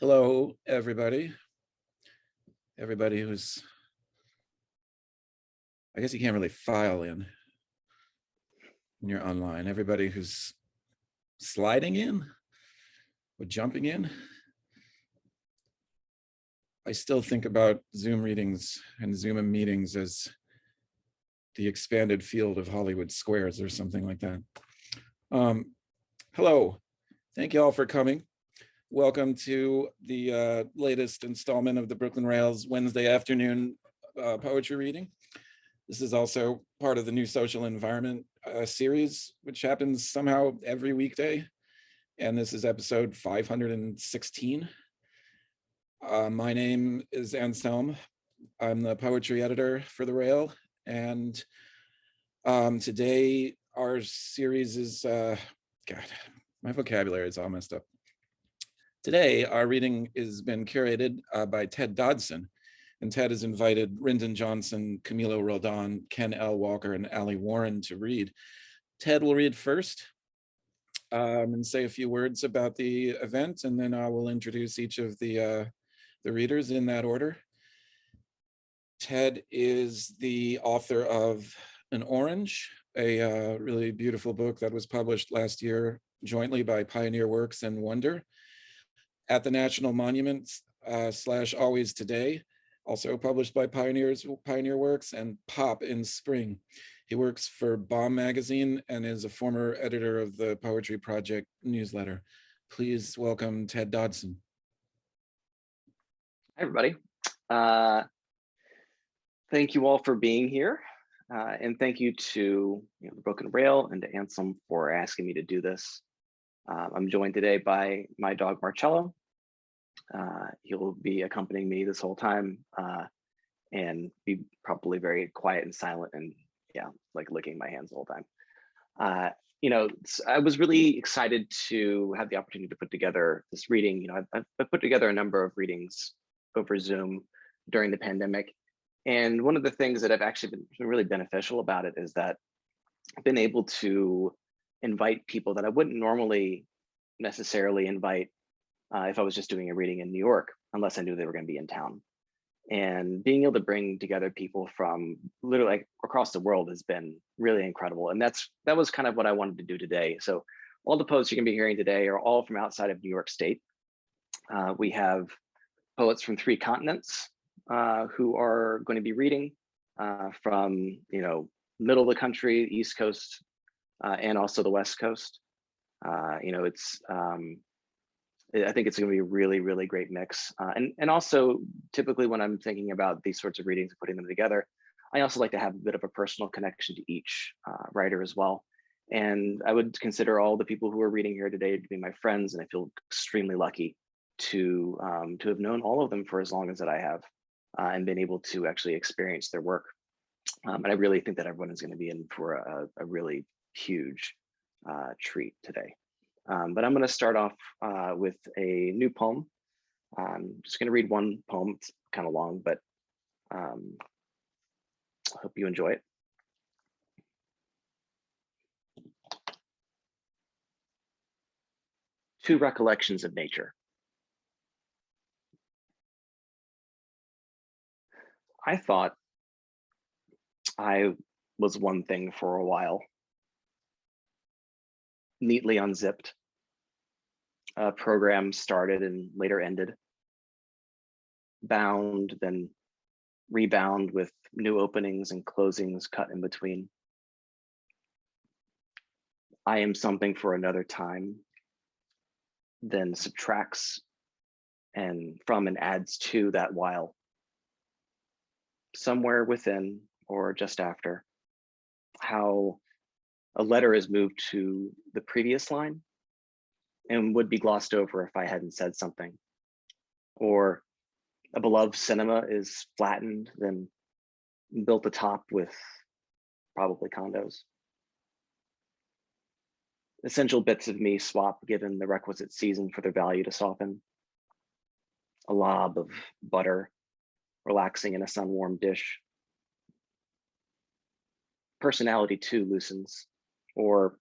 Hello, everybody. Everybody who's, I guess you can't really file in when you're online. Everybody who's sliding in or jumping in. I still think about Zoom readings and Zoom meetings as the expanded field of Hollywood squares or something like that. Hello, thank you all for coming. Welcome to the latest installment of the Brooklyn Rails Wednesday afternoon poetry reading. This is also part of the New Social Environment series, which happens somehow every weekday. And this is episode 516. My name is Anselm. I'm the poetry editor for the Rail. And today our series is, God, my vocabulary is all messed up. Today, our reading has been curated by Ted Dodson, and Ted has invited Rindon Johnson, Camilo Roldán, Ken L. Walker, and Alli Warren to read. Ted will read first and say a few words about the event, and then I will introduce each of the readers in that order. Ted is the author of An Orange, a really beautiful book that was published last year jointly by Pioneer Works and Wonder. At the National Monuments / Always Today, also published by Pioneer Works, and Pop in Spring. He works for Bomb Magazine and is a former editor of the Poetry Project newsletter. Please welcome Ted Dodson. Hi, everybody. Thank you all for being here. And thank you to the Broken Rail and to Anselm for asking me to do this. I'm joined today by my dog, Marcello. He'll be accompanying me this whole time and be probably very quiet and silent and like licking my hands the whole time. I was really excited to have the opportunity to put together this reading. I've put together a number of readings over Zoom during the pandemic. And one of the things that I've actually been really beneficial about it is that I've been able to invite people that I wouldn't normally necessarily invite if I was just doing a reading in New York, unless I knew they were going to be in town. And being able to bring together people from literally like across the world has been really incredible. And that was kind of what I wanted to do today. So all the poets you're going to be hearing today are all from outside of New York State. We have poets from 3 continents who are going to be reading from middle of the country, East Coast, and also the West Coast. I think it's going to be a really, really great mix. And also, typically when I'm thinking about these sorts of readings and putting them together, I also like to have a bit of a personal connection to each writer as well. And I would consider all the people who are reading here today to be my friends, and I feel extremely lucky to have known all of them for as long as that I have and been able to actually experience their work. And I really think that everyone is going to be in for a really huge treat today. But I'm going to start off with a new poem. I'm just going to read one poem. It's kind of long, but I hope you enjoy it. Two recollections of nature. I thought I was one thing for a while. Neatly unzipped. A program started and later ended. Bound, then rebound with new openings and closings cut in between. I am something for another time, then subtracts and from and adds to that while. Somewhere within or just after, how a letter is moved to the previous line and would be glossed over if I hadn't said something. Or a beloved cinema is flattened, then built atop with probably condos. Essential bits of me swap given the requisite season for their value to soften. A lob of butter relaxing in a sun-warmed dish. Personality too loosens, or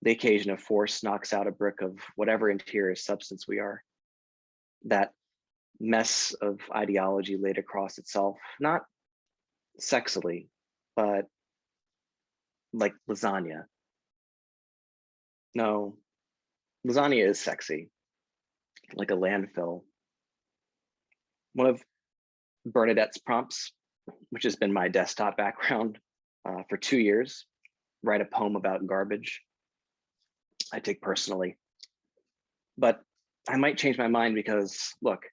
the occasion of force knocks out a brick of whatever interior substance we are. that mess of ideology laid across itself, not sexily, but like lasagna. No, lasagna is sexy, like a landfill. One of Bernadette's prompts, which has been my desktop background for 2 years, write a poem about garbage. I take personally, but I might change my mind because look,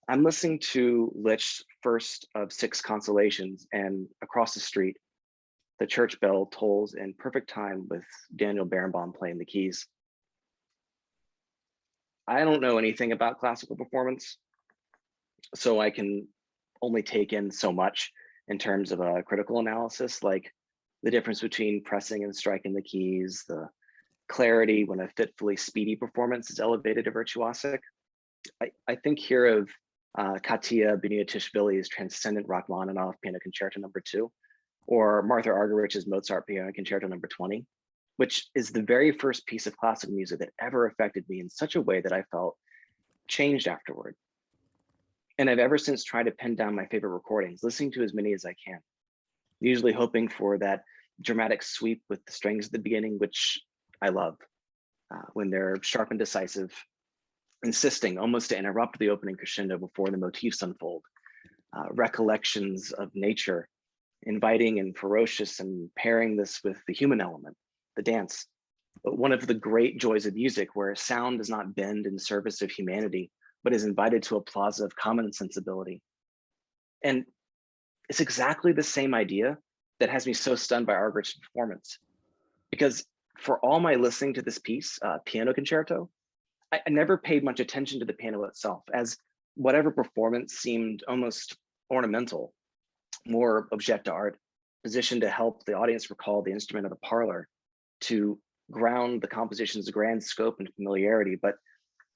I'm listening to Licht's first of 6 consolations, and across the street, the church bell tolls in perfect time with Daniel Barenboim playing the keys. I don't know anything about classical performance, so I can only take in so much in terms of a critical analysis, like the difference between pressing and striking the keys, the clarity when a fitfully speedy performance is elevated to virtuosic. I think here of Katia Buniatishvili's Transcendent Rachmaninoff Piano Concerto No. 2, or Martha Argerich's Mozart Piano Concerto No. 20, which is the very first piece of classical music that ever affected me in such a way that I felt changed afterward. And I've ever since tried to pin down my favorite recordings, listening to as many as I can, usually hoping for that dramatic sweep with the strings at the beginning, which I love when they're sharp and decisive, insisting almost to interrupt the opening crescendo before the motifs unfold, recollections of nature, inviting and ferocious, and pairing this with the human element, the dance. But one of the great joys of music, where sound does not bend in service of humanity, but is invited to a plaza of common sensibility. And it's exactly the same idea that has me so stunned by Argerich's performance. Because for all my listening to this piece, piano concerto, I never paid much attention to the piano itself, as whatever performance seemed almost ornamental, more objet d'art, positioned to help the audience recall the instrument of the parlor, to ground the composition's grand scope and familiarity. But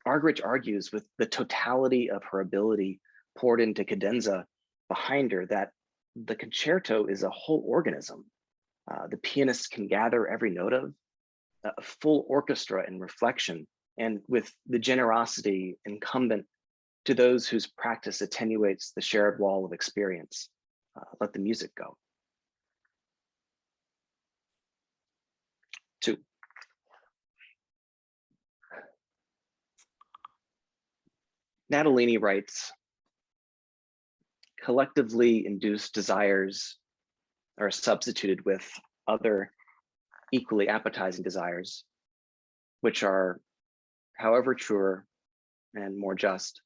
Argerich argues with the totality of her ability poured into cadenza behind her that the concerto is a whole organism. The pianist can gather every note of a full orchestra in reflection, and with the generosity incumbent to those whose practice attenuates the shared wall of experience. Let the music go. 2. Natalini writes, collectively induced desires are substituted with other equally appetizing desires, which are, however, truer and more just.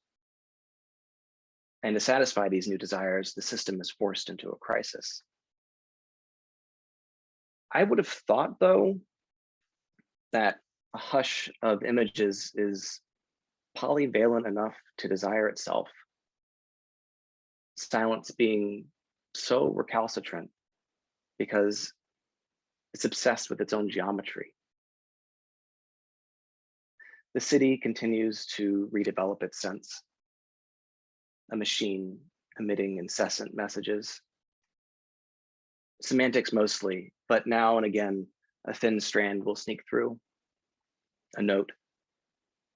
And to satisfy these new desires, the system is forced into a crisis. I would have thought, though, that a hush of images is polyvalent enough to desire itself, silence being so recalcitrant because it's obsessed with its own geometry. The city continues to redevelop its sense, a machine emitting incessant messages. Semantics mostly, but now and again, a thin strand will sneak through. A note,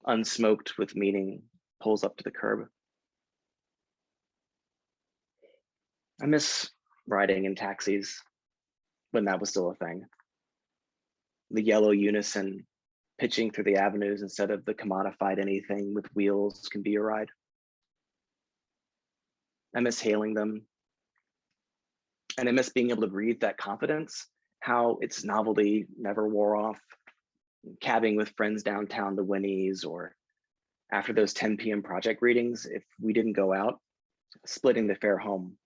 unsmoked with meaning, pulls up to the curb. I miss riding in taxis when that was still a thing. The yellow unison pitching through the avenues instead of the commodified anything with wheels can be a ride. I miss hailing them. And I miss being able to breathe that confidence, how its novelty never wore off, cabbing with friends downtown to Winnie's, or after those 10 p.m. project readings, if we didn't go out, splitting the fare home.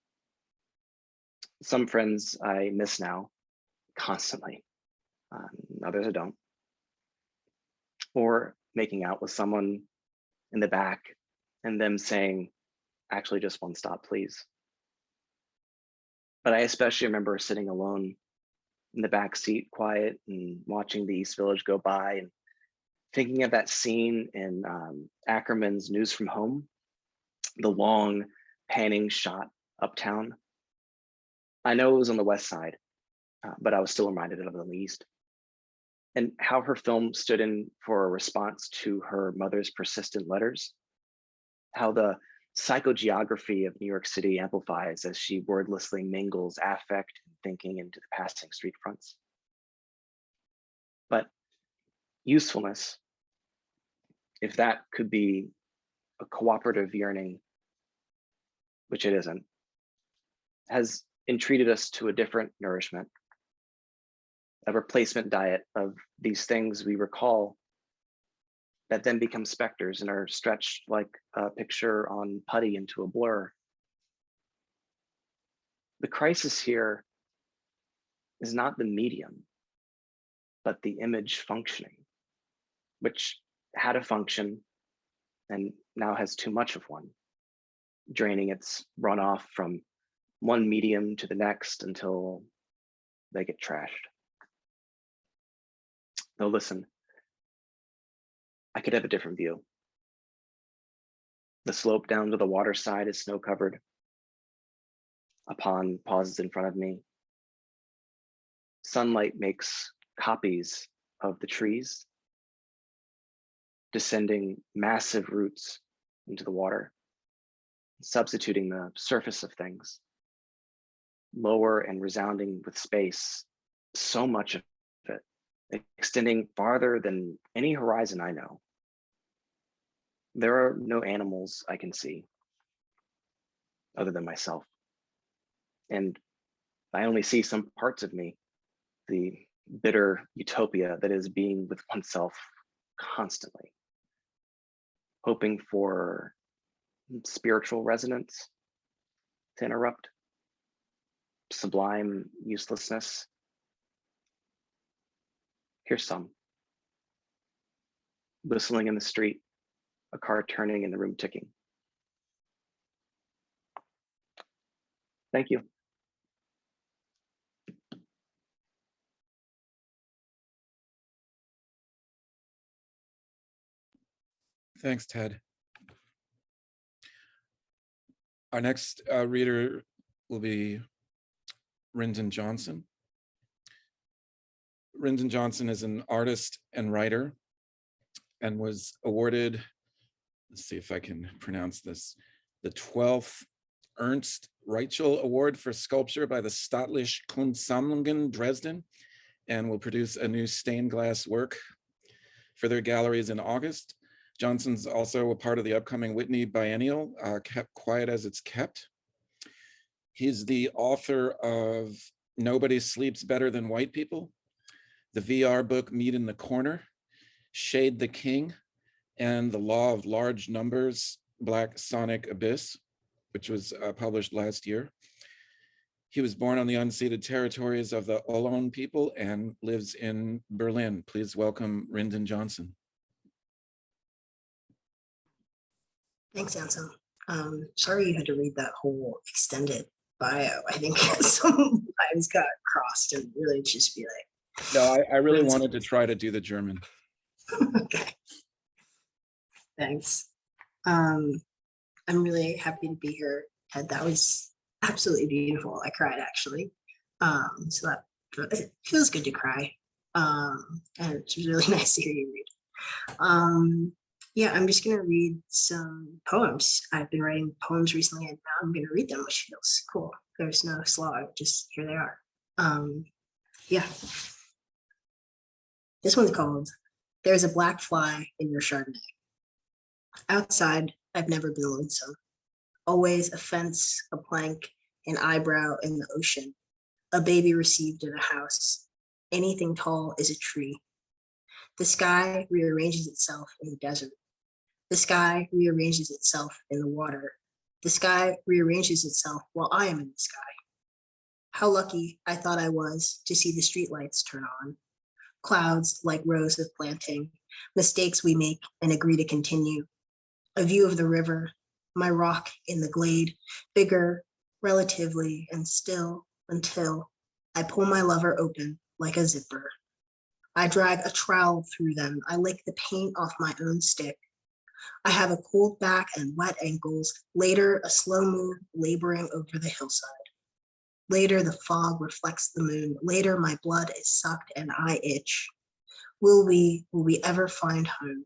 Some friends I miss now constantly, others I don't. Or making out with someone in the back and them saying, actually just one stop, please. But I especially remember sitting alone in the back seat, quiet, and watching the East Village go by, and thinking of that scene in Ackerman's News from Home, the long panning shot uptown. I know it was on the West Side, but I was still reminded of it on the East. And how her film stood in for a response to her mother's persistent letters. how the psychogeography of New York City amplifies as she wordlessly mingles affect and thinking into the passing street fronts. But usefulness, if that could be a cooperative yearning, which it isn't, has entreated us to a different nourishment, a replacement diet of these things we recall that then become specters and are stretched like a picture on putty into a blur. The crisis here is not the medium, but the image functioning, which had a function and now has too much of one, draining its runoff from one medium to the next until they get trashed. Now listen, I could have a different view. The slope down to the water side is snow covered. A pond pauses in front of me. Sunlight makes copies of the trees, descending massive roots into the water, substituting the surface of things, lower and resounding with space, so much of it, extending farther than any horizon I know. There are no animals I can see other than myself. And I only see some parts of me, the bitter utopia that is being with oneself constantly, hoping for spiritual resonance to interrupt, sublime uselessness. Here's some. Whistling in the street, a car turning and the room ticking. Thank you. Thanks, Ted. Our next reader will be Rindon Johnson. Rindon Johnson is an artist and writer and was awarded, let's see if I can pronounce this, the 12th Ernst Rietschel Award for sculpture by the Staatliche Kunstsammlungen Dresden, and will produce a new stained glass work for their galleries in August. Johnson's also a part of the upcoming Whitney Biennial, Kept Quiet as It's Kept. He's the author of Nobody Sleeps Better Than White People, the VR book Meet in the Corner, Shade the King, and The Law of Large Numbers, Black Sonic Abyss, which was published last year. He was born on the unceded territories of the Ohlone people and lives in Berlin. Please welcome Rindon Johnson. Thanks, Anselm. Sorry you had to read that whole extended bio. I think some lines got crossed and really just be like. No, I really wanted to try to do the German. Okay. Thanks. I'm really happy to be here, Ted. That was absolutely beautiful. I cried actually. So that it feels good to cry. And it's really nice to hear you read. Yeah, I'm just gonna read some poems. I've been writing poems recently and now I'm gonna read them, which feels cool. There's no slog, just here they are. Yeah. This one's called There's a Black Fly in Your Chardonnay. Outside, I've never been lonesome. Always a fence, a plank, an eyebrow in the ocean. A baby received in a house. Anything tall is a tree. The sky rearranges itself in the desert. The sky rearranges itself in the water. The sky rearranges itself while I am in the sky. How lucky I thought I was to see the streetlights turn on. Clouds like rows of planting, mistakes we make and agree to continue. A view of the river, my rock in the glade, bigger, relatively, and still until I pull my lover open like a zipper. I drag a trowel through them. I lick the paint off my own stick. I have a cold back and wet ankles. Later, a slow moon laboring over the hillside. Later, the fog reflects the moon. Later, my blood is sucked and I itch. Will we ever find home?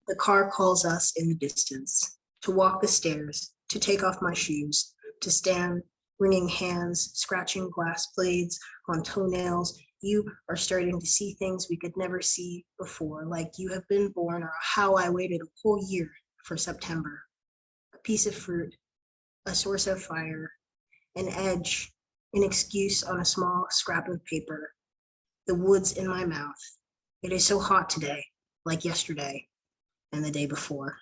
The car calls us in the distance. to walk the stairs, to take off my shoes, to stand, wringing hands, scratching glass blades on toenails. You are starting to see things we could never see before, like you have been born, or how I waited a whole year for September. A piece of fruit, a source of fire, an edge, an excuse on a small scrap of paper, the woods in my mouth. It is so hot today, like yesterday and the day before.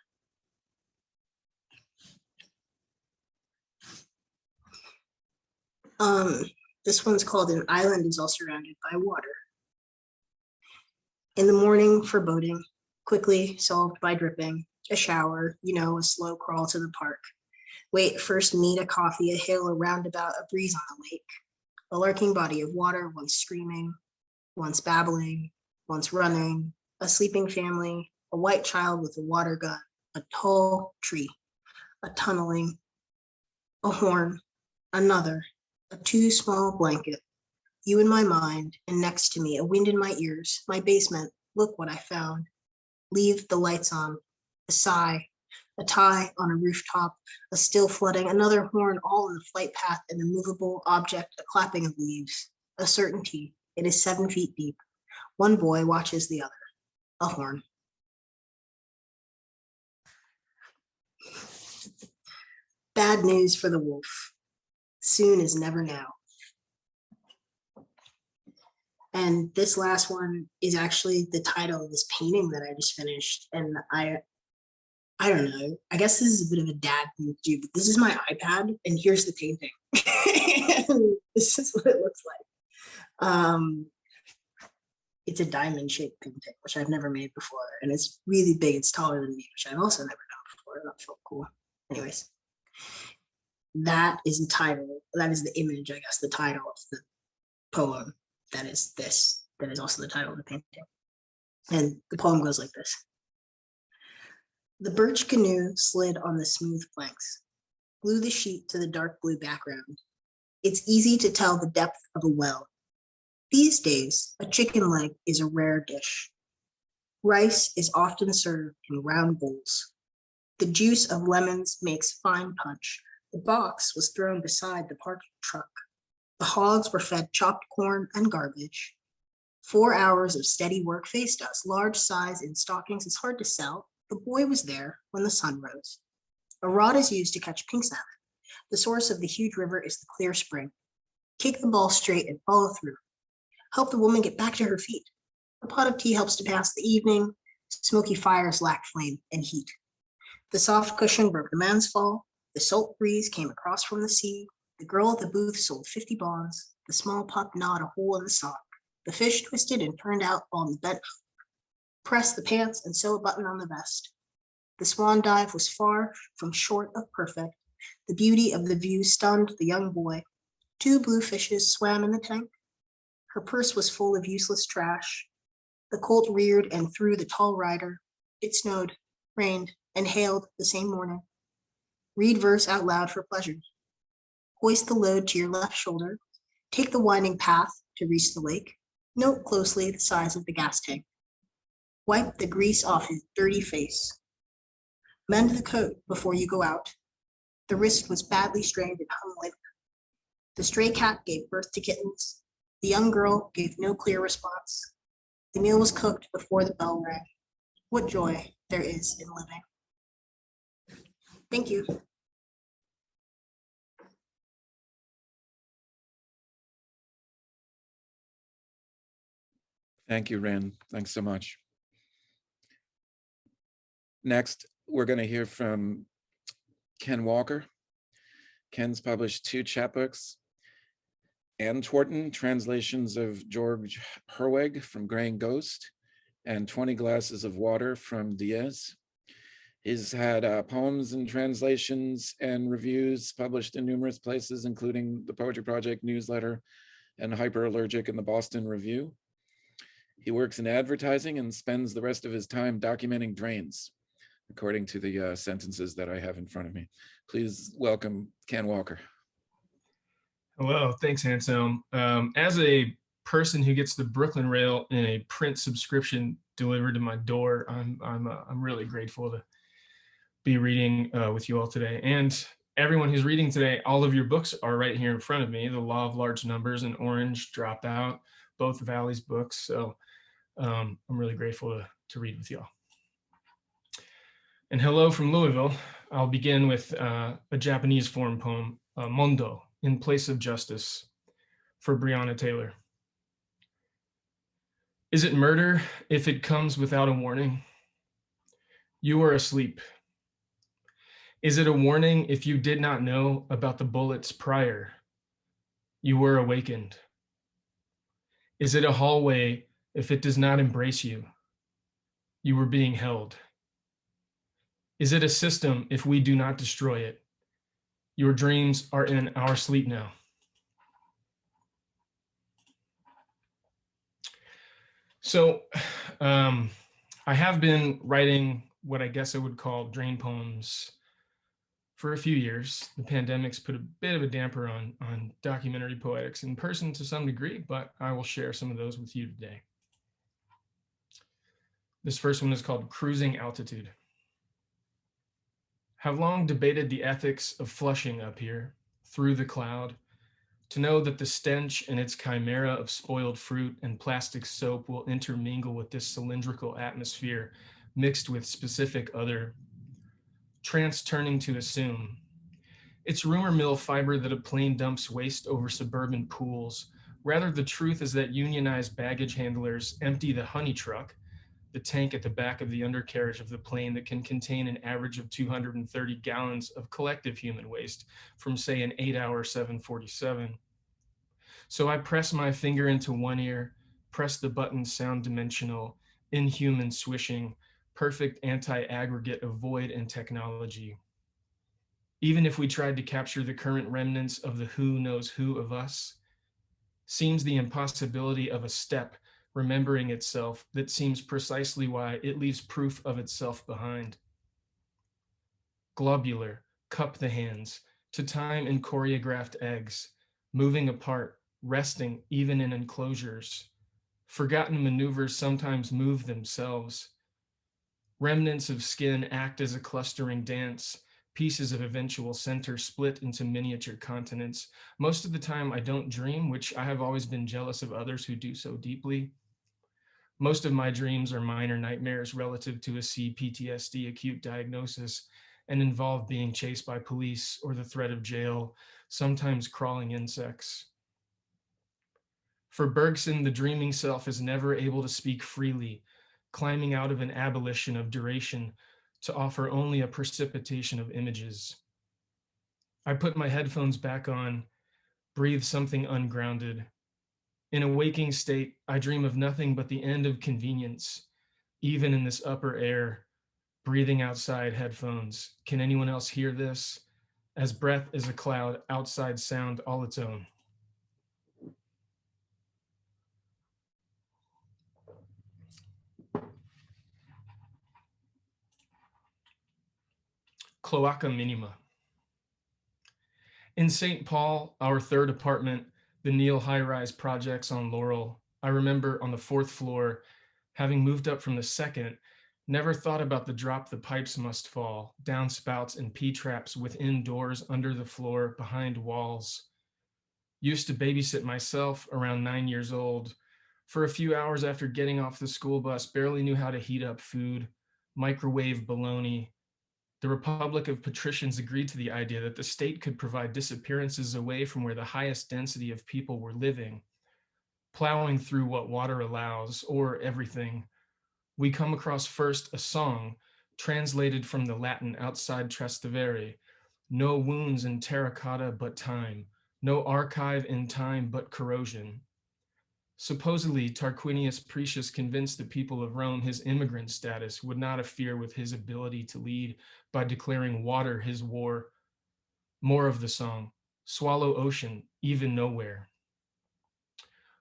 This one's called An Island is All Surrounded by Water. In the morning, foreboding, quickly solved by dripping, a shower, a slow crawl to the park. Wait, first meet a coffee, a hill, a roundabout, a breeze on the lake. A lurking body of water, once screaming, once babbling, once running, a sleeping family, a white child with a water gun, a tall tree, a tunneling, a horn, another, a too small blanket, you in my mind, and next to me, a wind in my ears, my basement, look what I found. Leave the lights on, a sigh, a tie on a rooftop, a still flooding, another horn all in the flight path, an immovable object, a clapping of leaves, a certainty, it is 7 feet deep. One boy watches the other, a horn. Bad news for the wolf. Soon is never now. And this last one is actually the title of this painting that I just finished. And I don't know, I guess this is a bit of a dad thing to do, but this is my iPad and here's the painting. This is what it looks like. It's a diamond shaped painting, which I've never made before. And it's really big, it's taller than me, which I've also never done before. That felt cool. Anyways. That is the title, that is the image, I guess, the title of the poem. That is this, that is also the title of the painting. And the poem goes like this. The birch canoe slid on the smooth planks, glue the sheet to the dark blue background. It's easy to tell the depth of a well. These days, a chicken leg is a rare dish. Rice is often served in round bowls. The juice of lemons makes fine punch. The box was thrown beside the parking truck. The hogs were fed chopped corn and garbage. 4 hours of steady work faced us. Large size in stockings is hard to sell. The boy was there when the sun rose. A rod is used to catch pink salmon. The source of the huge river is the clear spring. Kick the ball straight and follow through. Help the woman get back to her feet. A pot of tea helps to pass the evening. Smoky fires lack flame and heat. The soft cushion broke the man's fall. The salt breeze came across from the sea. The girl at the booth sold 50 bonds. The small pup gnawed a hole in the sock. The fish twisted and turned out on the bent hook. Press the pants and sew a button on the vest. The swan dive was far from short of perfect. The beauty of the view stunned the young boy. 2 blue fishes swam in the tank. Her purse was full of useless trash. The colt reared and threw the tall rider. It snowed, rained, and hailed the same morning. Read verse out loud for pleasure. Hoist the load to your left shoulder. Take the winding path to reach the lake. Note closely the size of the gas tank. Wipe the grease off his dirty face. Mend the coat before you go out. The wrist was badly strained and hung limp. The stray cat gave birth to kittens. The young girl gave no clear response. The meal was cooked before the bell rang. What joy there is in living. Thank you. Thank you, Rin. Thanks so much. Next, we're going to hear from Ken Walker. Ken's published 2 chapbooks, Antwerpen, translations of George Herweg from Graying Ghost, and 20 Glasses of Water from Diez. He's had poems and translations and reviews published in numerous places, including the Poetry Project newsletter and Hyperallergic in the Boston Review. He works in advertising and spends the rest of his time documenting drains, according to the sentences that I have in front of me. Please welcome Ken Walker. Hello, thanks, Anselm. As a person who gets the Brooklyn Rail in a print subscription delivered to my door, I'm really grateful to be reading with you all today. And everyone who's reading today, all of your books are right here in front of me. The Law of Large Numbers and Orange, Dropout, both Valley's books. So I'm really grateful to read with y'all. And hello from Louisville. I'll begin with a Japanese form poem, Mondo, in Place of Justice, for Breonna Taylor. Is it murder if it comes without a warning? You are asleep. Is it a warning if you did not know about the bullets prior? You were awakened. Is it a hallway if it does not embrace you? You were being held. Is it a system if we do not destroy it? Your dreams are in our sleep now. So I have been writing what I guess I would call drain poems for a few years. The pandemic's put a bit of a damper on documentary poetics in person to some degree, but I will share some of those with you today. This first one is called Cruising Altitude. Have long debated the ethics of flushing up here, through the cloud, to know that the stench and its chimera of spoiled fruit and plastic soap will intermingle with this cylindrical atmosphere mixed with specific other, trance turning to assume. It's rumor mill fiber that a plane dumps waste over suburban pools. Rather, the truth is that unionized baggage handlers empty the honey truck, the tank at the back of the undercarriage of the plane that can contain an average of 230 gallons of collective human waste from, say, an 8-hour 747. So I press my finger into one ear, press the button sound dimensional, inhuman swishing, perfect anti-aggregate of void and technology. Even if we tried to capture the current remnants of the who knows who of us, seems the impossibility of a step remembering itself that seems precisely why it leaves proof of itself behind. Globular, cup the hands, to time in choreographed eggs, moving apart, resting even in enclosures. Forgotten maneuvers sometimes move themselves. Remnants of skin act as a clustering dance, pieces of eventual center split into miniature continents. Most of the time I don't dream, which I have always been jealous of others who do so deeply. Most of my dreams are minor nightmares relative to a CPTSD acute diagnosis and involve being chased by police or the threat of jail, sometimes crawling insects. For Bergson, the dreaming self is never able to speak freely, climbing out of an abolition of duration to offer only a precipitation of images. I put my headphones back on, breathe something ungrounded. In a waking state, I dream of nothing but the end of convenience, even in this upper air, breathing outside headphones. Can anyone else hear this? As breath is a cloud, outside sound all its own. Cloaca Minima. In St. Paul, our third apartment, the Neil high-rise projects on Laurel, I remember on the 4th floor, having moved up from the 2nd, never thought about the drop the pipes must fall, downspouts and P-traps within doors, under the floor, behind walls. Used to babysit myself around 9 years old. For a few hours after getting off the school bus, barely knew how to heat up food, microwave bologna. The Republic of Patricians agreed to the idea that the state could provide disappearances away from where the highest density of people were living, plowing through what water allows, or everything. We come across first a song translated from the Latin outside Trastevere, no wounds in terracotta but time, no archive in time but corrosion. Supposedly, Tarquinius Precious convinced the people of Rome his immigrant status would not interfere with his ability to lead by declaring water his war. More of the song, swallow ocean, even nowhere.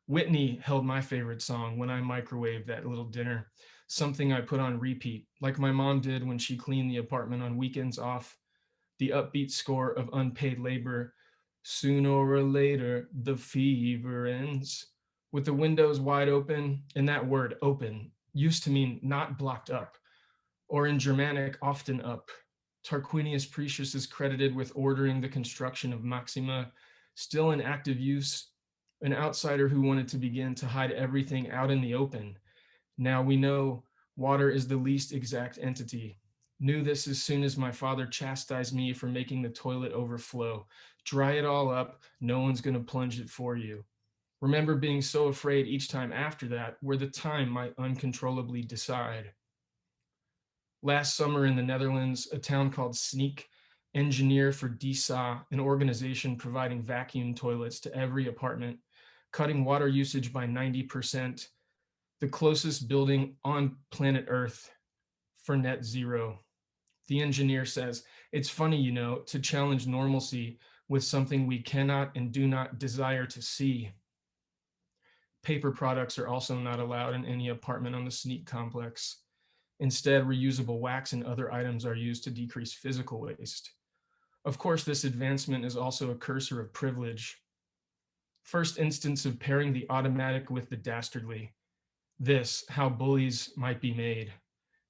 Whitney held my favorite song when I microwaved that little dinner, something I put on repeat, like my mom did when she cleaned the apartment on weekends off. The upbeat score of unpaid labor, sooner or later, the fever ends. With the windows wide open, and that word open used to mean not blocked up, or in Germanic, often up. Tarquinius Precious is credited with ordering the construction of Maxima, still in active use, an outsider who wanted to begin to hide everything out in the open. Now we know water is the least exact entity. Knew this as soon as my father chastised me for making the toilet overflow. Dry it all up, no one's gonna plunge it for you. Remember being so afraid each time after that, where the time might uncontrollably decide. Last summer in the Netherlands, a town called Sneek, engineer for Diez, an organization providing vacuum toilets to every apartment, cutting water usage by 90%, the closest building on planet Earth for net zero. The engineer says, it's funny, you know, to challenge normalcy with something we cannot and do not desire to see. Paper products are also not allowed in any apartment on the Sneek complex. Instead, reusable wax and other items are used to decrease physical waste. Of course, this advancement is also a cursor of privilege. First instance of pairing the automatic with the dastardly. This, how bullies might be made.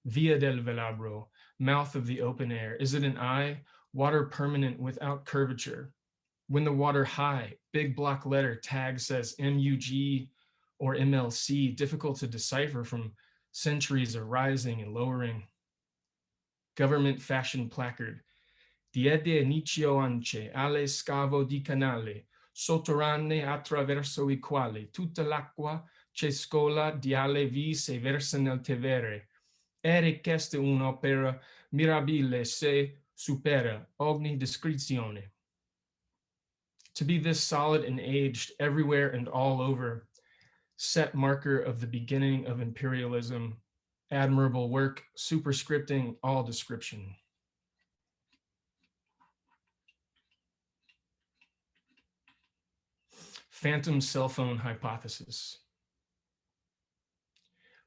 Via del velabro, mouth of the open air. Is it an eye? Water permanent without curvature. When the water high, big block letter tag says MUG or MLC, difficult to decipher from centuries of rising and lowering. Government fashion placard. Diede inizio ance alle scavo di canale, sotterranee attraverso i quali tutta l'acqua c'escola di alle vis e versa nel Tevere. Ere questa un'opera mirabile se supera ogni descrizione. To be this solid and aged everywhere and all over, set marker of the beginning of imperialism, admirable work, superscripting all description. Phantom cell phone hypothesis.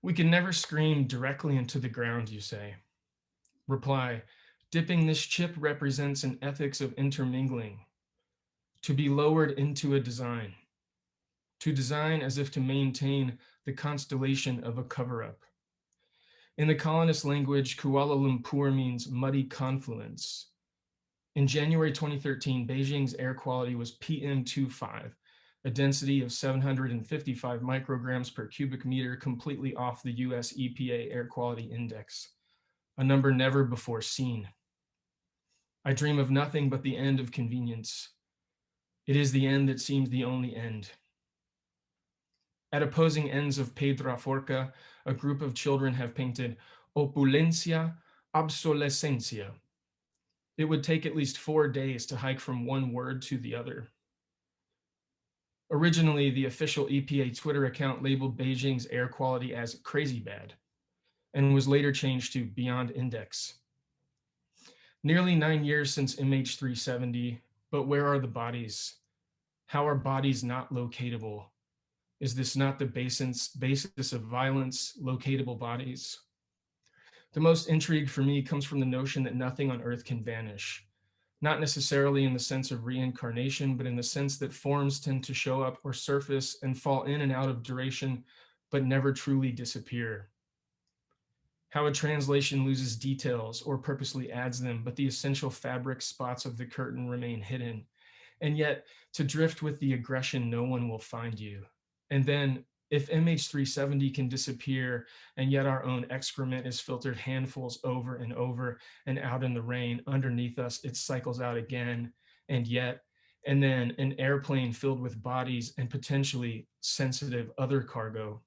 We can never scream directly into the ground, you say. Reply, dipping this chip represents an ethics of intermingling. To be lowered into a design. To design as if to maintain the constellation of a cover-up. In the colonist language, Kuala Lumpur means muddy confluence. In January 2013, Beijing's air quality was PM2.5, a density of 755 micrograms per cubic meter, completely off the US EPA air quality index, a number never before seen. I dream of nothing but the end of convenience. It is the end that seems the only end. At opposing ends of Pedraforca, a group of children have painted opulencia, obsolescencia. It would take at least 4 days to hike from one word to the other. Originally, the official EPA Twitter account labeled Beijing's air quality as crazy bad, and was later changed to Beyond Index. Nearly 9 years since MH370, but where are the bodies? How are bodies not locatable? Is this not the basis of violence, locatable bodies? The most intrigue for me comes from the notion that nothing on Earth can vanish, not necessarily in the sense of reincarnation, but in the sense that forms tend to show up or surface and fall in and out of duration, but never truly disappear. How a translation loses details or purposely adds them, but the essential fabric spots of the curtain remain hidden. And yet, to drift with the aggression, no one will find you. And then, if MH370 can disappear, and yet our own excrement is filtered handfuls over and over and out in the rain, underneath us, it cycles out again, and yet, and then an airplane filled with bodies and potentially sensitive other cargo.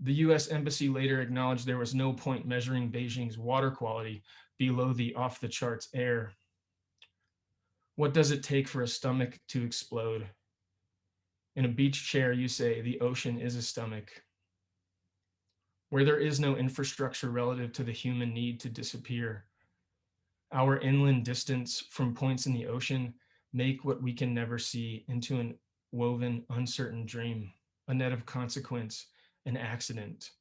The US Embassy later acknowledged there was no point measuring Beijing's water quality below the off-the-charts air. What does it take for a stomach to explode? In a beach chair, you say the ocean is a stomach. Where there is no infrastructure relative to the human need to disappear. Our inland distance from points in the ocean make what we can never see into an woven, uncertain dream, a net of consequence, an accident.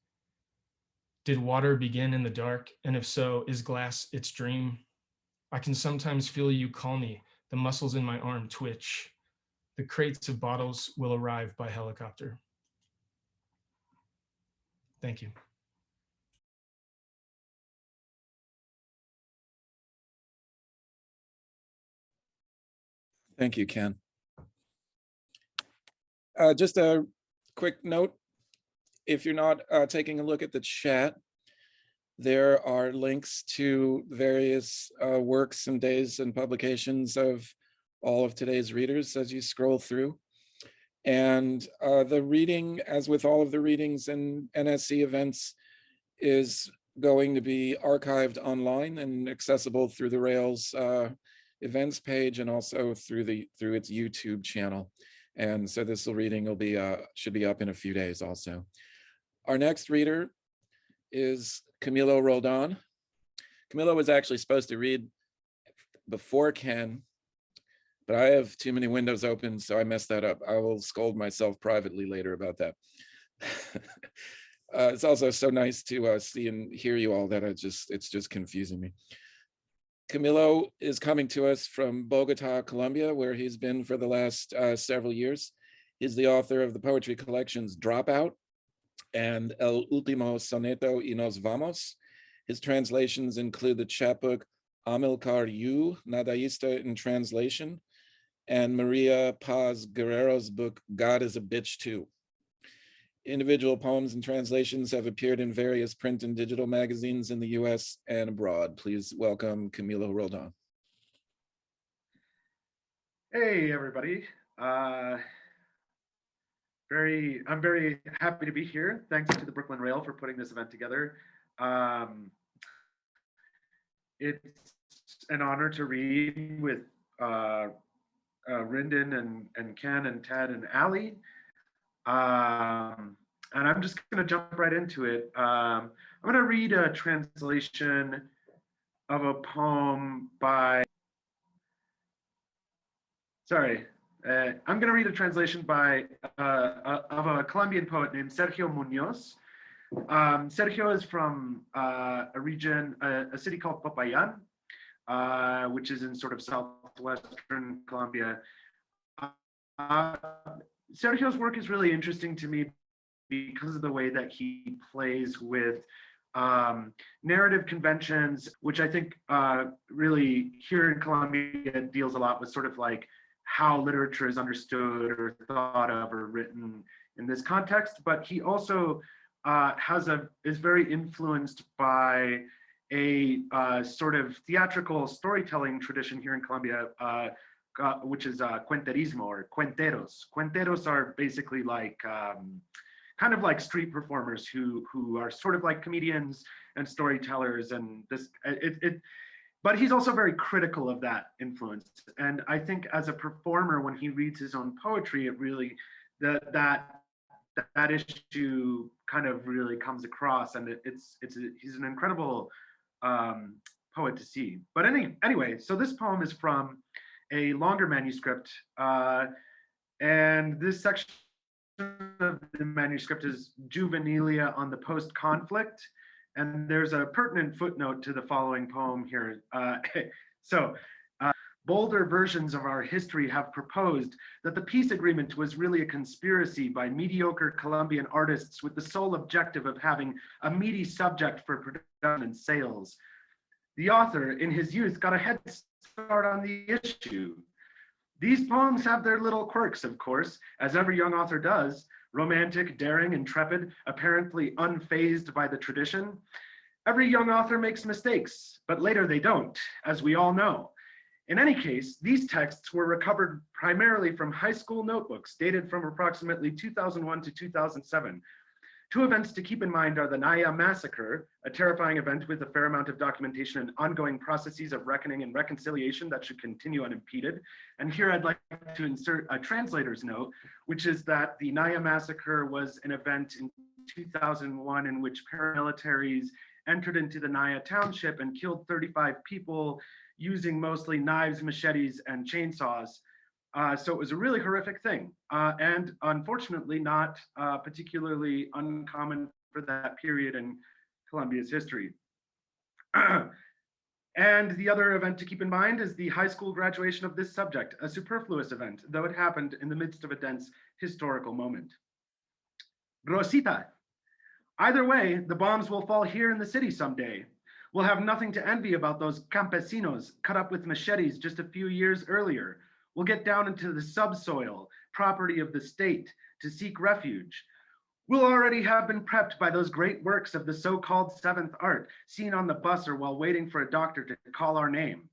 Did water begin in the dark? And if so, is glass its dream? I can sometimes feel you call me, the muscles in my arm twitch. The crates of bottles will arrive by helicopter. Thank you. Thank you, Ken. Just a quick note, if you're not taking a look at the chat, there are links to various works and days and publications of all of today's readers as you scroll through. And the reading, as with all of the readings and NSE events, is going to be archived online and accessible through the Rails events page and also through its YouTube channel. And so this reading will be should be up in a few days also. Our next reader is Camilo Roldán. Camilo was actually supposed to read before Ken, but I have too many windows open, so I messed that up. I will scold myself privately later about that. It's also so nice to see and hear you all that it's just confusing me. Camilo is coming to us from Bogota, Colombia, where he's been for the last several years. He's the author of the poetry collections Dropout and El Último Soneto y Nos Vamos. His translations include the chapbook Amilcar U, Nadaísta in Translation, and Maria Paz Guerrero's book God is a Bitch Too. Individual poems and translations have appeared in various print and digital magazines in the US and abroad. Please welcome Camilo Roldán. Hey, everybody. I'm very happy to be here. Thanks to the Brooklyn Rail for putting this event together. It's an honor to read with Rindon and Ken and Ted and Alli. And I'm just going to jump right into it. I'm going to read a translation of a poem by, I'm going to read a translation by of a Colombian poet named Sergio Munoz. Sergio is from a region, a city called Popayan, which is in sort of southwestern Colombia. Sergio's work is really interesting to me because of the way that he plays with narrative conventions, which I think really here in Colombia deals a lot with sort of like how literature is understood or thought of or written in this context. But he also is very influenced by a sort of theatrical storytelling tradition here in Colombia, which is cuenterismo or cuenteros. Cuenteros are basically like kind of like street performers who are sort of like comedians and storytellers, and this but he's also very critical of that influence. And I think as a performer, when he reads his own poetry, it really that issue kind of really comes across, and he's an incredible poet to see. But anyway, so this poem is from a longer manuscript, and this section of the manuscript is juvenilia on the post-conflict, and there's a pertinent footnote to the following poem here. Bolder versions of our history have proposed that the peace agreement was really a conspiracy by mediocre Colombian artists with the sole objective of having a meaty subject for production and sales. The author, in his youth, got a head start on the issue. These poems have their little quirks, of course, as every young author does, romantic, daring, intrepid, apparently unfazed by the tradition. Every young author makes mistakes, but later they don't, as we all know. In any case, these texts were recovered primarily from high school notebooks dated from approximately 2001 to 2007. Two events to keep in mind are the Naya Massacre, a terrifying event with a fair amount of documentation and ongoing processes of reckoning and reconciliation that should continue unimpeded. And here I'd like to insert a translator's note, which is that the Naya Massacre was an event in 2001 in which paramilitaries entered into the Naya township and killed 35 people using mostly knives, machetes, and chainsaws. So it was a really horrific thing, and unfortunately not particularly uncommon for that period in Colombia's history. And the other event to keep in mind is the high school graduation of this subject, a superfluous event, though it happened in the midst of a dense historical moment. Rosita, either way, the bombs will fall here in the city someday. We'll have nothing to envy about those campesinos cut up with machetes just a few years earlier. We'll get down into the subsoil, property of the state, to seek refuge. We'll already have been prepped by those great works of the so-called seventh art, seen on the bus or while waiting for a doctor to call our name.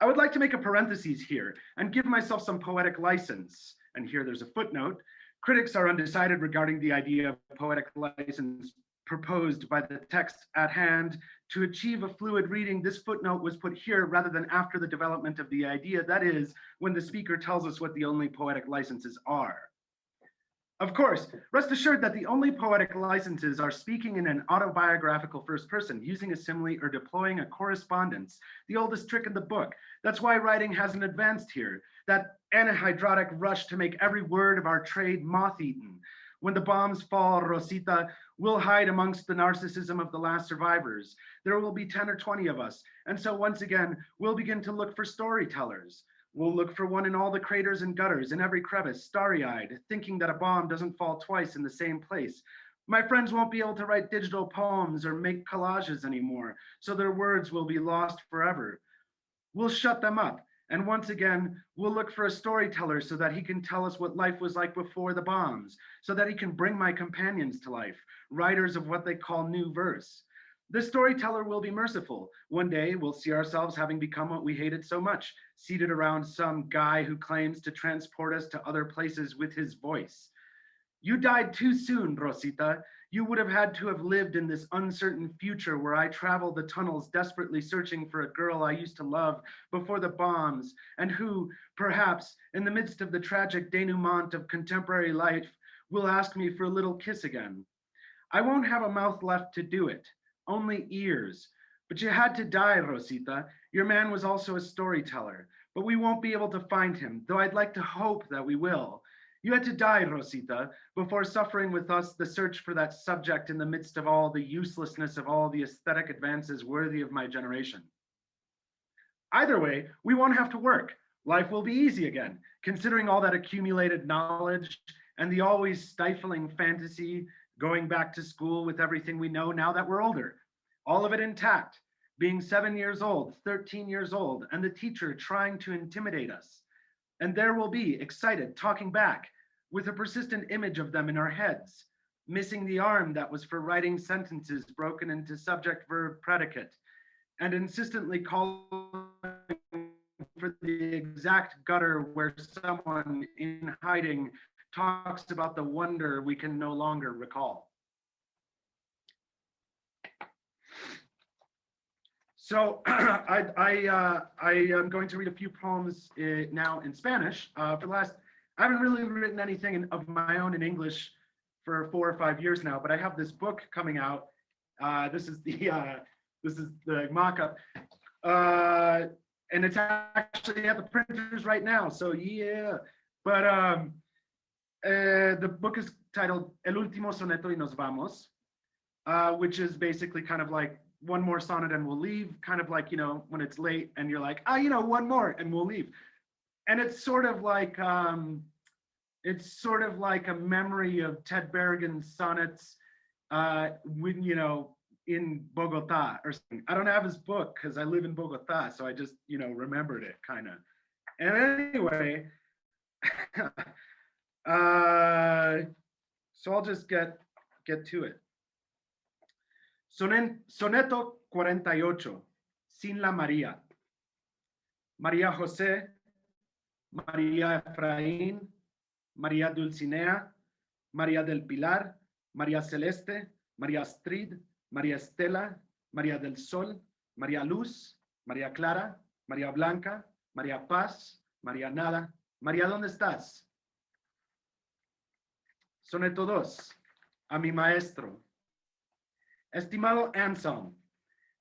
I would like to make a parenthesis here and give myself some poetic license. And here there's a footnote. Critics are undecided regarding the idea of poetic license proposed by the text at hand. To achieve a fluid reading, this footnote was put here rather than after the development of the idea, that is, when the speaker tells us what the only poetic licenses are. Of course, rest assured that the only poetic licenses are speaking in an autobiographical first person, using a simile or deploying a correspondence, the oldest trick in the book. That's why writing hasn't advanced here, that anhydrotic rush to make every word of our trade moth-eaten. When the bombs fall, Rosita, we'll hide amongst the narcissism of the last survivors. There will be 10 or 20 of us. And so once again, we'll begin to look for storytellers. We'll look for one in all the craters and gutters, in every crevice, starry-eyed, thinking that a bomb doesn't fall twice in the same place. My friends won't be able to write digital poems or make collages anymore, so their words will be lost forever. We'll shut them up, and once again, we'll look for a storyteller so that he can tell us what life was like before the bombs, so that he can bring my companions to life, writers of what they call new verse. The storyteller will be merciful. One day we'll see ourselves having become what we hated so much, seated around some guy who claims to transport us to other places with his voice. You died too soon, Rosita. You would have had to have lived in this uncertain future where I traveled the tunnels desperately searching for a girl I used to love before the bombs, and who, perhaps, in the midst of the tragic denouement of contemporary life, will ask me for a little kiss again. I won't have a mouth left to do it. Only ears. But you had to die, Rosita. Your man was also a storyteller, but we won't be able to find him, though I'd like to hope that we will. You had to die, Rosita, before suffering with us the search for that subject in the midst of all the uselessness of all the aesthetic advances worthy of my generation. Either way, we won't have to work. Life will be easy again, considering all that accumulated knowledge and the always stifling fantasy going back to school with everything we know now that we're older, all of it intact, being 7 years old, 13 years old, and the teacher trying to intimidate us. And there we'll be, excited, talking back, with a persistent image of them in our heads, missing the arm that was for writing sentences broken into subject, verb, predicate, and insistently calling for the exact gutter where someone in hiding talks about the wonder we can no longer recall. So I am going to read a few poems now in Spanish. I haven't really written anything of my own in English for 4 or 5 years now, but I have this book coming out. This is the mock-up, and it's actually at the printers right now. So yeah, but the book is titled El Último Soneto y Nos Vamos, which is basically kind of like one more sonnet and we'll leave, kind of like, you know, when it's late and you're like, oh, you know, one more and we'll leave. And it's sort of like a memory of Ted Berrigan's sonnets when, you know, in Bogota or something. I don't have his book because I live in Bogota, so I just, you know, remembered it kind of. And anyway, so I'll just get to it. Soneto 48, Sin la María. María José, María Efraín, María Dulcinea, María del Pilar, María Celeste, María Astrid, María Estela, María del Sol, María Luz, María Clara, María Blanca, María Paz, María Nada. María, ¿dónde estás? Soneto 2, a mi maestro. Estimado Anselm,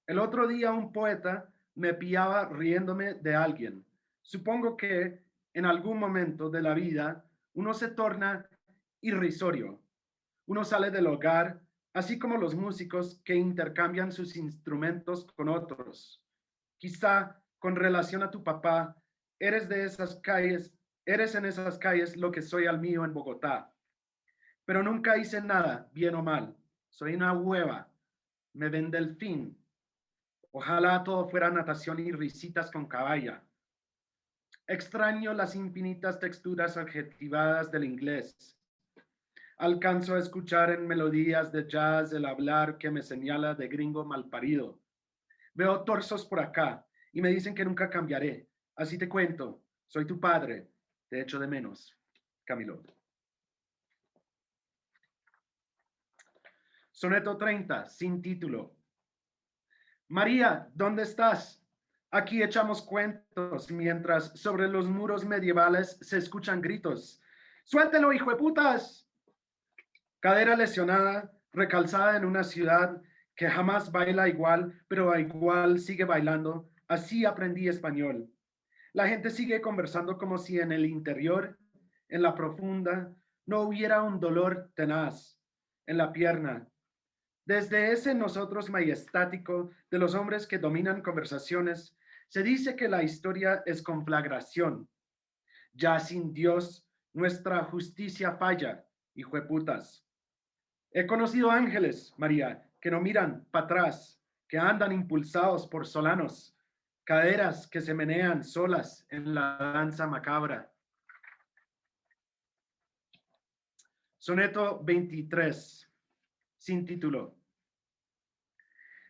el otro día un poeta me pillaba riéndome de alguien. Supongo que en algún momento de la vida uno se torna irrisorio. Uno sale del hogar, así como los músicos que intercambian sus instrumentos con otros. Quizá con relación a tu papá, eres en esas calles lo que soy al mío en Bogotá. Pero nunca hice nada, bien o mal. Soy una hueva. Me ven delfín. Ojalá todo fuera natación y risitas con caballa. Extraño las infinitas texturas adjetivadas del inglés. Alcanzo a escuchar en melodías de jazz el hablar que me señala de gringo malparido. Veo torsos por acá y me dicen que nunca cambiaré. Así te cuento, soy tu padre, te echo de menos. Camilo. Soneto 30, sin título. María, ¿dónde estás? Aquí echamos cuentos mientras sobre los muros medievales se escuchan gritos. ¡Suéltelo, hijo de putas! Cadera lesionada, recalzada en una ciudad que jamás baila igual, pero igual sigue bailando. Así aprendí español. La gente sigue conversando como si en el interior, en la profunda, no hubiera un dolor tenaz en la pierna. Desde ese nosotros majestático de los hombres que dominan conversaciones, se dice que la historia es conflagración. Ya sin Dios, nuestra justicia falla, hijueputas. He conocido ángeles, María, que no miran para atrás, que andan impulsados por solanos, caderas que se menean solas en la danza macabra. Soneto 23, sin título.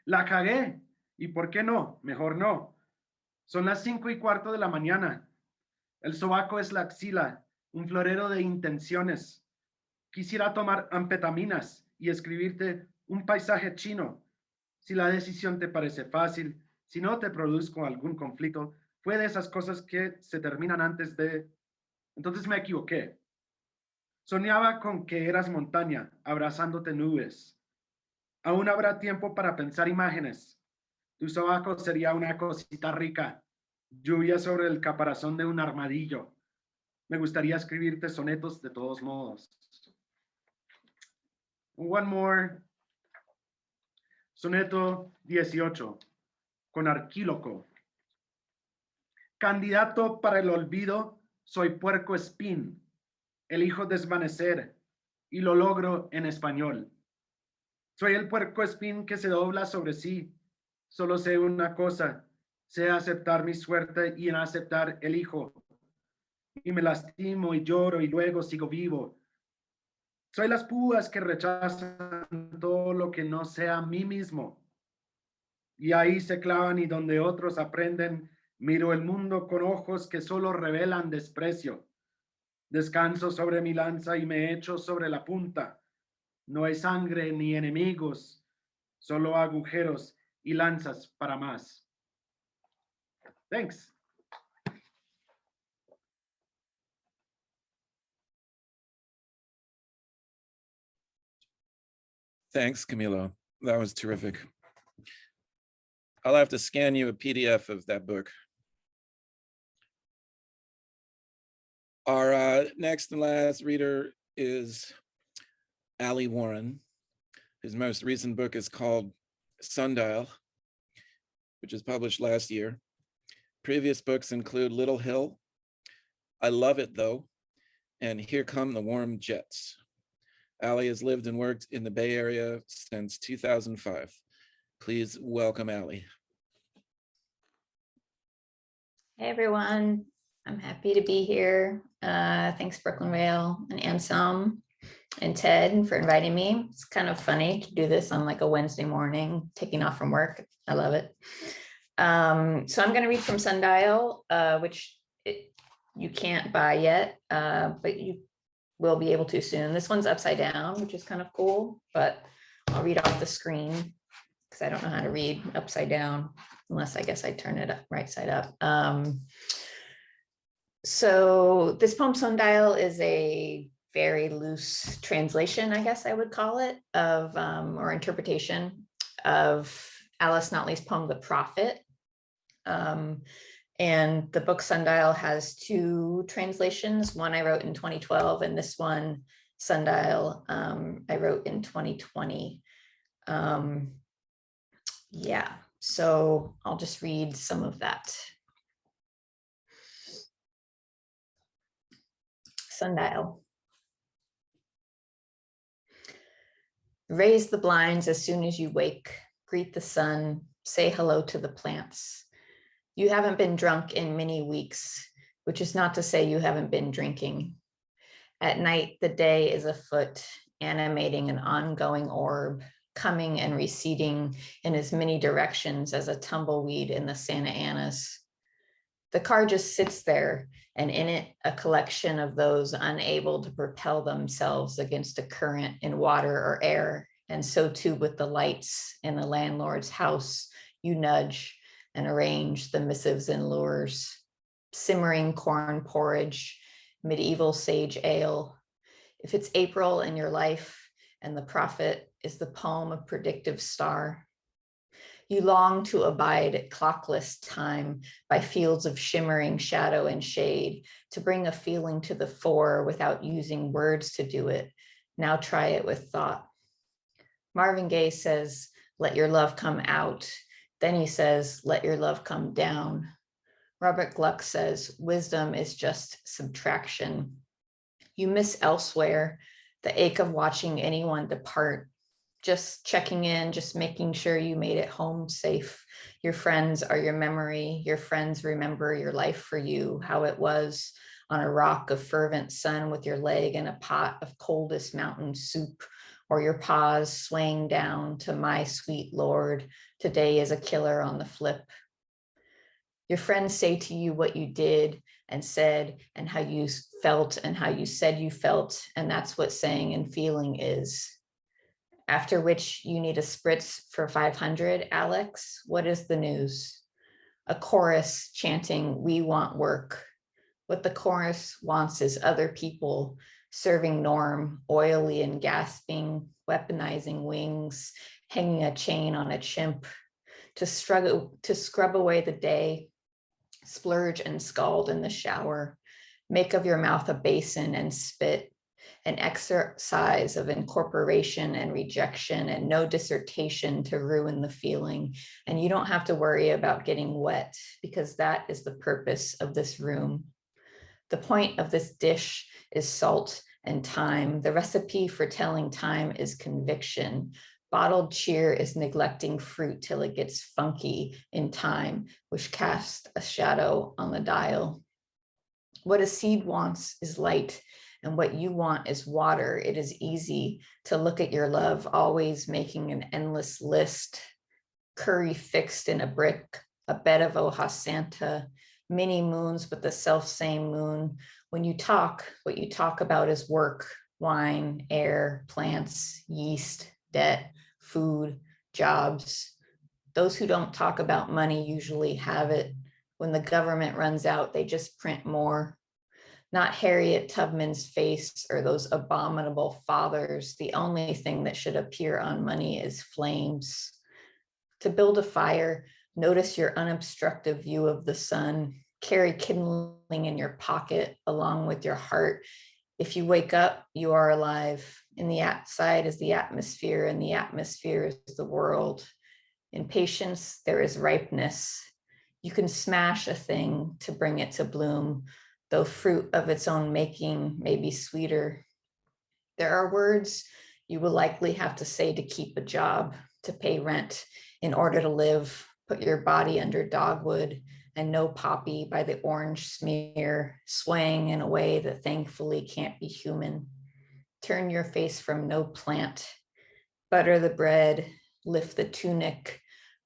La cagué, ¿y por qué no? Mejor no. Son las 5:15 de la mañana. El sobaco es la axila, un florero de intenciones. Quisiera tomar anfetaminas y escribirte un paisaje chino. Si la decisión te parece fácil, si no te produzco algún conflicto, fue de esas cosas que se terminan antes de... Entonces me equivoqué. Soñaba con que eras montaña, abrazándote nubes. Aún habrá tiempo para pensar imágenes. Tu sobaco sería una cosita rica, lluvia sobre el caparazón de un armadillo. Me gustaría escribirte sonetos de todos modos. One more. Soneto 18, con Arquíloco. Candidato para el olvido, soy puerco espín, elijo desvanecer y lo logro en español. Soy el puerco espín que se dobla sobre sí. Solo sé una cosa, sé aceptar mi suerte y en aceptar elijo. Y me lastimo y lloro y luego sigo vivo. Soy las púas que rechazan todo lo que no sea mí mismo. Y ahí se clavan y donde otros aprenden, miro el mundo con ojos que solo revelan desprecio. Descanso sobre mi lanza y me echo sobre la punta. No hay sangre ni enemigos, solo agujeros y lanzas para más. Thanks. Thanks, Camilo. That was terrific. I'll have to scan you a PDF of that book. Our next and last reader is Alli Warren. His most recent book is called Sundial, which was published last year. Previous books include Little Hill, I Love It Though, and Here Come the Warm Jets. Alli has lived and worked in the Bay Area since 2005. Please welcome Alli. Hey everyone, I'm happy to be here. Thanks Brooklyn Rail and Anselm and Ted for inviting me. It's kind of funny to do this on like a Wednesday morning, taking off from work. I love it. So I'm going to read from Sundial, which you can't buy yet, but you will be able to soon. This one's upside down, which is kind of cool, but I'll read off the screen because I don't know how to read upside down unless I guess I turn it up right side up. So this poem Sundial is a very loose translation, I guess I would call it, of or interpretation of Alice Notley's poem, The Prophet. And the book Sundial has two translations. One I wrote in 2012, and this one, Sundial, I wrote in 2020. Yeah, so I'll just read some of that. Sundial. Raise the blinds as soon as you wake, greet the sun, say hello to the plants. You haven't been drunk in many weeks. which is not to say you haven't been drinking. At night, the day is afoot, animating an ongoing orb, coming and receding in as many directions as a tumbleweed in the Santa Anas. The car just sits there, and in it, a collection of those unable to propel themselves against a current in water or air, and so too with the lights in the landlord's house. You nudge and arrange the missives and lures, simmering corn porridge, medieval sage ale. If it's April in your life and the prophet is the poem of predictive star, you long to abide at clockless time by fields of shimmering shadow and shade, to bring a feeling to the fore without using words to do it. Now try it with thought. Marvin Gaye says, let your love come out. Then he says, let your love come down. Robert Gluck says, wisdom is just subtraction. You miss elsewhere the ache of watching anyone depart, just checking in, just making sure you made it home safe. Your friends are your memory. Your friends remember your life for you, how it was on a rock of fervent sun with your leg in a pot of coldest mountain soup, or your paws swaying down to My Sweet Lord, Today is a Killer on the Flip. Your friends say to you what you did and said and how you felt and how you said you felt, and that's what saying and feeling is. After which you need a spritz for 500, Alex, what is the news? A chorus chanting, we want work. What the chorus wants is other people serving norm, oily and gasping, weaponizing wings, hanging a chain on a chimp, to scrub away the day, splurge and scald in the shower, make of your mouth a basin and spit, an exercise of incorporation and rejection, and no dissertation to ruin the feeling. And you don't have to worry about getting wet, because that is the purpose of this room. The point of this dish is salt and time. The recipe for telling time is conviction. Bottled cheer is neglecting fruit till it gets funky in time, which casts a shadow on the dial. What a seed wants is light, and what you want is water. It is easy to look at your love, always making an endless list. Curry fixed in a brick, a bed of Oja Santa, many moons with the self-same moon. When you talk, what you talk about is work, wine, air, plants, yeast, debt, food, jobs. Those who don't talk about money usually have it. When the government runs out, they just print more. Not Harriet Tubman's face or those abominable fathers. The only thing that should appear on money is flames. To build a fire, notice your unobstructed view of the sun. Carry kindling in your pocket along with your heart. If you wake up, you are alive. In the outside is the atmosphere, and the atmosphere is the world. In patience, there is ripeness. You can smash a thing to bring it to bloom, though fruit of its own making may be sweeter. There are words you will likely have to say to keep a job, to pay rent, in order to live. Put your body under dogwood and no poppy by the orange smear, swaying in a way that thankfully can't be human. Turn your face from no plant. Butter the bread, lift the tunic,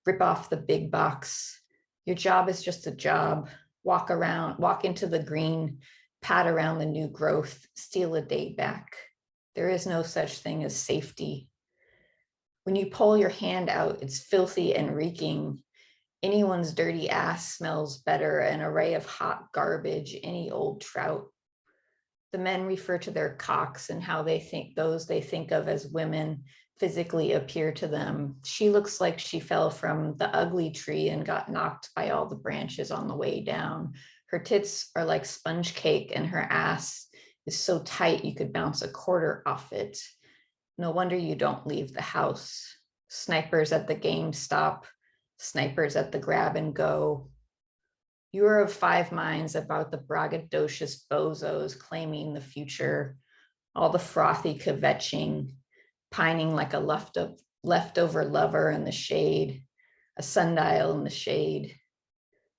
rip off the big box. Your job is just a job. Walk around, walk into the green, pat around the new growth, steal a day back. There is no such thing as safety. When you pull your hand out, it's filthy and reeking. Anyone's dirty ass smells better, an array of hot garbage, any old trout. The men refer to their cocks and how they think those they think of as women physically appear to them. She looks like she fell from the ugly tree and got knocked by all the branches on the way down. Her tits are like sponge cake, and her ass is so tight you could bounce a quarter off it. No wonder you don't leave the house. Snipers at the GameStop, snipers at the grab and go. You are of five minds about the braggadocious bozos claiming the future, all the frothy kvetching, pining like a leftover lover in the shade, a sundial in the shade.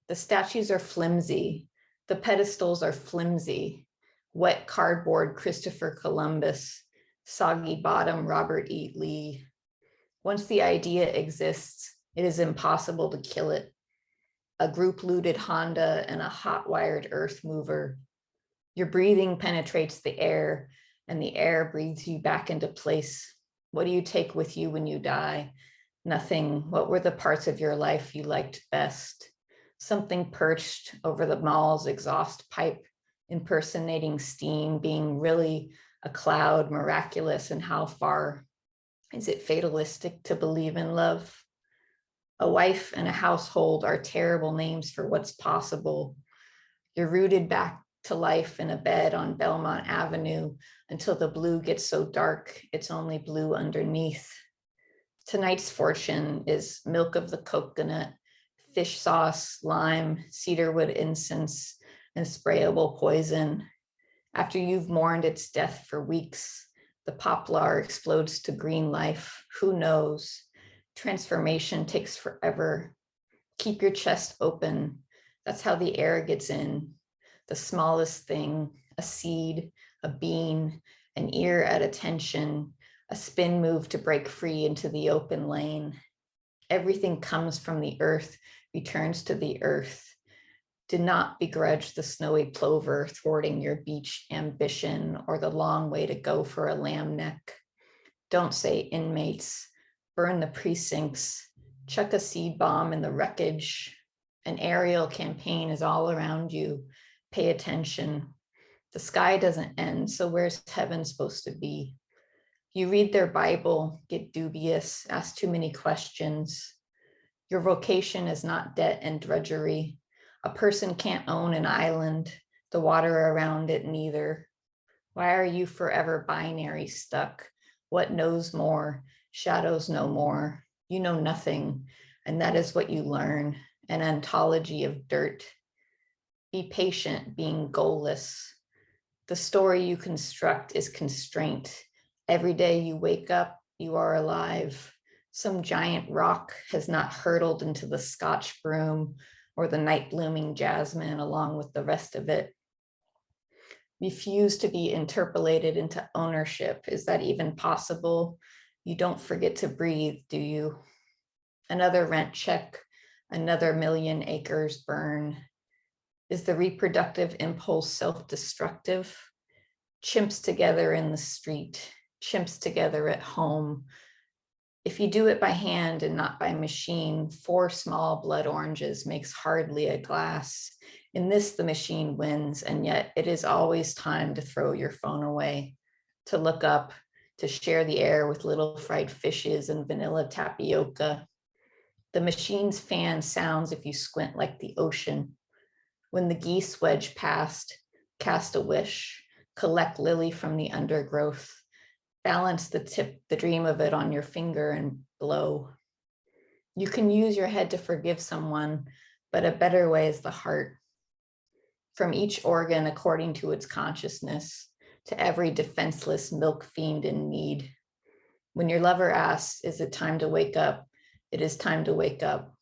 The statues are flimsy. The pedestals are flimsy, wet cardboard Christopher Columbus, soggy bottom Robert E. Lee. Once the idea exists, it is impossible to kill it. A group looted Honda and a hot-wired earth mover. Your breathing penetrates the air, and the air breathes you back into place. What do you take with you when you die? Nothing. What were the parts of your life you liked best? Something perched over the mall's exhaust pipe, impersonating steam, being really a cloud, miraculous, and how far? Is it fatalistic to believe in love? A wife and a household are terrible names for what's possible. You're rooted back to life in a bed on Belmont Avenue until the blue gets so dark, it's only blue underneath. Tonight's fortune is milk of the coconut, fish sauce, lime, cedarwood incense, and sprayable poison. After you've mourned its death for weeks, the poplar explodes to green life. Who knows? Transformation takes forever. Keep your chest open. That's how the air gets in. The smallest thing, a seed, a bean, an ear at attention, a spin move to break free into the open lane. Everything comes from the earth, returns to the earth. Do not begrudge the snowy plover thwarting your beach ambition or the long way to go for a lamb neck. Don't say inmates. Burn the precincts, chuck a seed bomb in the wreckage. An aerial campaign is all around you. Pay attention. The sky doesn't end, so where's heaven supposed to be? You read their Bible, get dubious, ask too many questions. Your vocation is not debt and drudgery. A person can't own an island, the water around it neither. Why are you forever binary stuck? What knows more? Shadows no more. You know nothing, and that is what you learn, an ontology of dirt. Be patient, being goalless. The story you construct is constraint. Every day you wake up, you are alive. Some giant rock has not hurtled into the Scotch broom or the night blooming jasmine along with the rest of it. Refuse to be interpolated into ownership. Is that even possible? You don't forget to breathe, do you? Another rent check, another 1,000,000 acres burn. Is the reproductive impulse self-destructive? Chimps together in the street, chimps together at home. If you do it by hand and not by machine, 4 small blood oranges makes hardly a glass. In this, the machine wins, and yet it is always time to throw your phone away, to look up, to share the air with little fried fishes and vanilla tapioca. The machine's fan sounds if you squint like the ocean. When the geese wedge past, cast a wish, collect lily from the undergrowth, balance the dream of it on your finger and blow. You can use your head to forgive someone, but a better way is the heart. From each organ according to its consciousness, to every defenseless milk fiend in need. When your lover asks, is it time to wake up? It is time to wake up.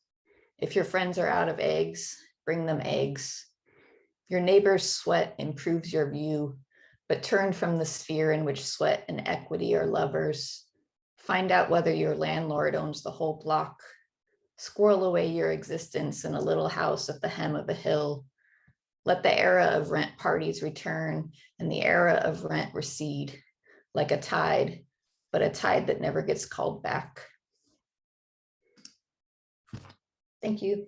If your friends are out of eggs, bring them eggs. Your neighbor's sweat improves your view, but turn from the sphere in which sweat and equity are lovers. Find out whether your landlord owns the whole block. Squirrel away your existence in a little house at the hem of a hill. Let the era of rent parties return and the era of rent recede, like a tide, but a tide that never gets called back. Thank you.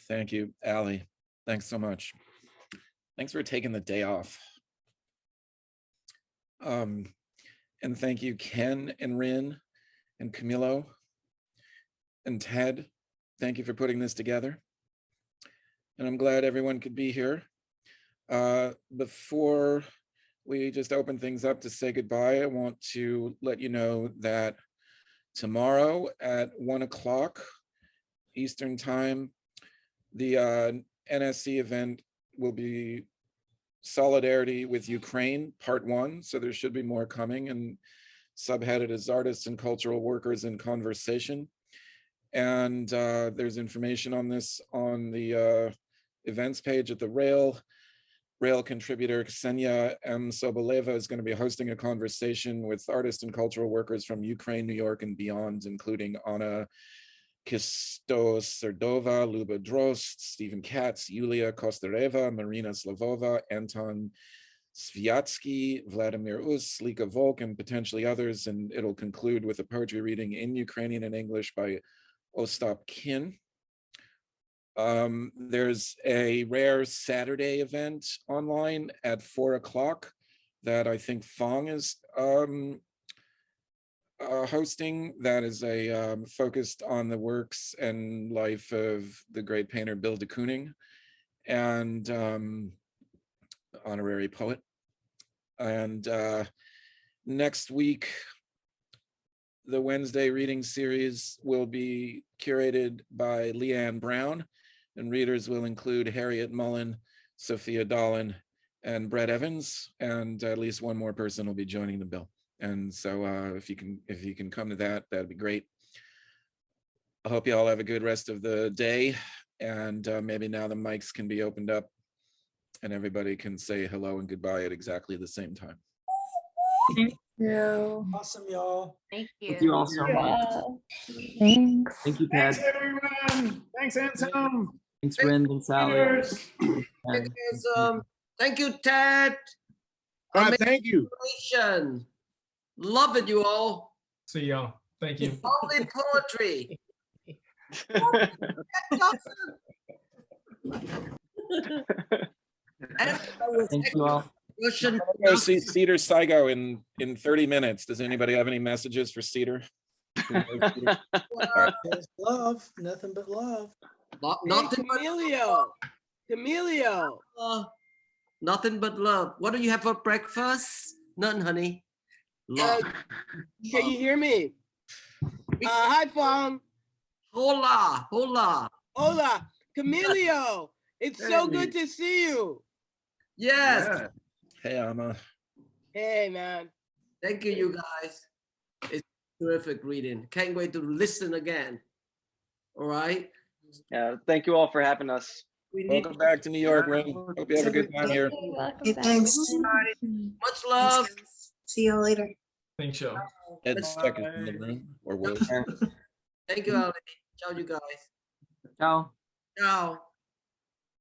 Thank you, Alli. Thanks so much. Thanks for taking the day off. And thank you, Ken and Rin and Camilo and Ted. Thank you for putting this together. And I'm glad everyone could be here. Before we just open things up to say goodbye, I want to let you know that tomorrow at 1 o'clock Eastern time, the NSE event will be Solidarity with Ukraine, Part 1. So there should be more coming. And subheaded as Artists and Cultural Workers in Conversation. And there's information on this on the events page at the Rail. Rail contributor Ksenia M. Soboleva is going to be hosting a conversation with artists and cultural workers from Ukraine, New York, and beyond, including Anna Kistoserdova, Luba Drost, Stephen Katz, Yulia Kostareva, Marina Slavova, Anton Sviatsky, Vladimir Us, Lika Volk, and potentially others. And it'll conclude with a poetry reading in Ukrainian and English by Ostap Kin. There's a rare Saturday event online at 4 o'clock that I think Fong is hosting. That is a focused on the works and life of the great painter Bill de Kooning, and honorary poet. And next week, the Wednesday reading series will be curated by Leanne Brown, and readers will include Harriet Mullen, Sophia Dolan, and Brett Evans, and at least one more person will be joining the bill. And so if you can come to that, that'd be great. I hope you all have a good rest of the day, and maybe now the mics can be opened up and everybody can say hello and goodbye at exactly the same time. Thank you. Awesome, y'all. Thank you. Thank you all so much. Thanks. Thank you, Ted. Thanks, everyone. Thanks, Anselm. Thanks, Rind and Sally. Thank you, Ted. Thank you. Amazing. Love it, you all. See y'all. Thank you. Only poetry. Thank you all. I'm gonna go see Cedar Saigo in 30 minutes. Does anybody have any messages for Cedar? There's love, nothing but love. Nothing but Camilo. nothing but love. What do you have for breakfast? None, honey. Love. Can you hear me? Hi, Fong. Hola, hola. Hola, Camilo. It's so good to see you. Yes. Yeah. Hey, Amma. Hey, man. Thank you, you guys. It's terrific reading. Can't wait to listen again. All right. Yeah, thank you all for having us. We need Welcome back to New York, Rin. Hope you have a good time here. Hey, thanks. much love. See y'all later. Thanks, y'all. Ed's stuck in the room, or will. Thank you, Ali. Ciao, you guys. Ciao. Ciao.